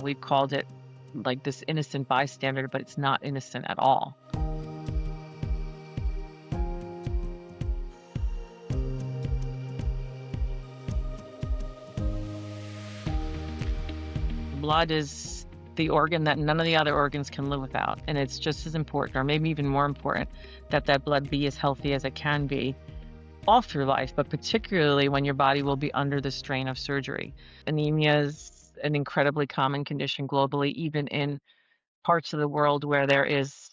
we've called it like this innocent bystander, but it's not innocent at all. Blood is the organ that none of the other organs can live without, and it's just as important, or maybe even more important, that blood be as healthy as it can be all through life, but particularly when your body will be under the strain of surgery. Anemia is an incredibly common condition globally, even in parts of the world where there is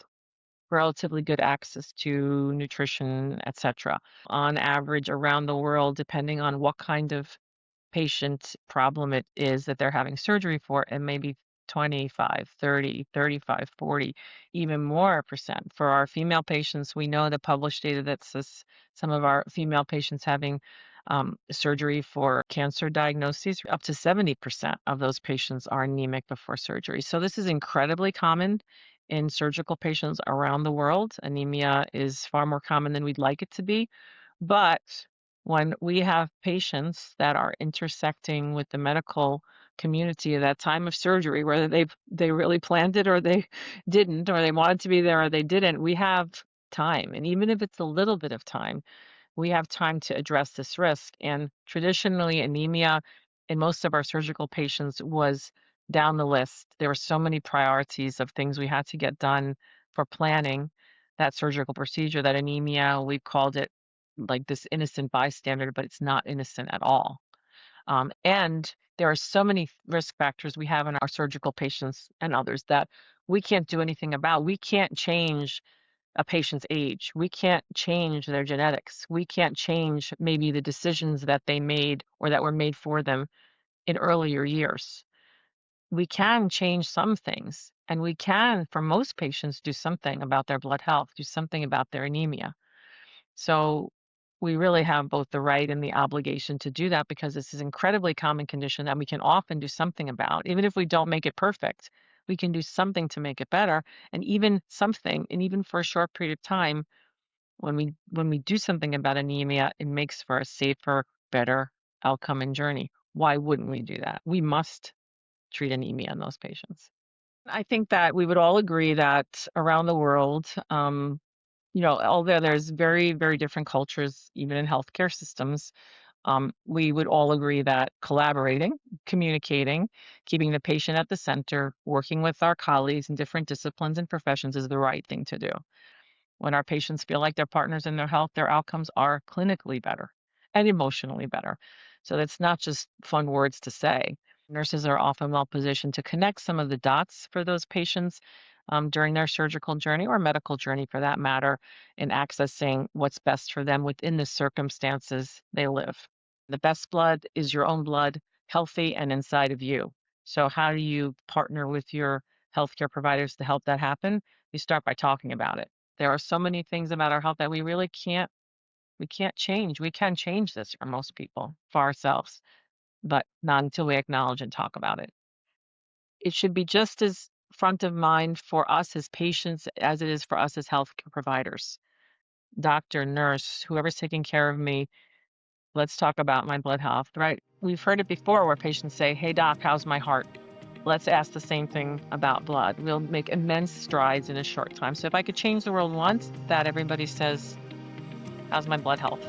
relatively good access to nutrition, etc. On average, around the world, depending on what kind of patient problem it is that they're having surgery for, and maybe 25, 30, 35, 40, even more percent. For our female patients, we know the published data that says some of our female patients having surgery for cancer diagnoses, up to 70% of those patients are anemic before surgery. So this is incredibly common in surgical patients around the world. Anemia is far more common than we'd like it to be, but when we have patients that are intersecting with the medical community at that time of surgery, whether they really planned it or they didn't, or they wanted to be there or they didn't, we have time. And even if it's a little bit of time, we have time to address this risk. And traditionally, anemia in most of our surgical patients was down the list. There were so many priorities of things we had to get done for planning that surgical procedure that anemia, we've called it like this innocent bystander, but it's not innocent at all. And there are so many risk factors we have in our surgical patients and others that we can't do anything about. We can't change a patient's age. We can't change their genetics. We can't change maybe the decisions that they made or that were made for them in earlier years. We can change some things, and we can, for most patients, do something about their blood health, do something about their anemia. So we really have both the right and the obligation to do that because this is an incredibly common condition that we can often do something about. Even if we don't make it perfect, we can do something to make it better. And even something, and even for a short period of time, when we do something about anemia, it makes for a safer, better outcome and journey. Why wouldn't we do that? We must treat anemia in those patients. I think that we would all agree that around the world, although there's very, very different cultures, even in healthcare systems, we would all agree that collaborating, communicating, keeping the patient at the center, working with our colleagues in different disciplines and professions is the right thing to do. When our patients feel like their partners in their health, their outcomes are clinically better and emotionally better. So that's not just fun words to say. Nurses are often well positioned to connect some of the dots for those patients during their surgical journey or medical journey for that matter, in accessing what's best for them within the circumstances they live. The best blood is your own blood, healthy and inside of you. So how do you partner with your healthcare providers to help that happen? You start by talking about it. There are so many things about our health that we really can't change. We can change this for most people, for ourselves, but not until we acknowledge and talk about it. It should be just as front of mind for us as patients as it is for us as healthcare providers. Doctor, nurse, whoever's taking care of me, let's talk about my blood health, right? We've heard it before where patients say, "Hey doc, how's my heart?" Let's ask the same thing about blood. We'll make immense strides in a short time. So if I could change the world once, that everybody says, "How's my blood health?"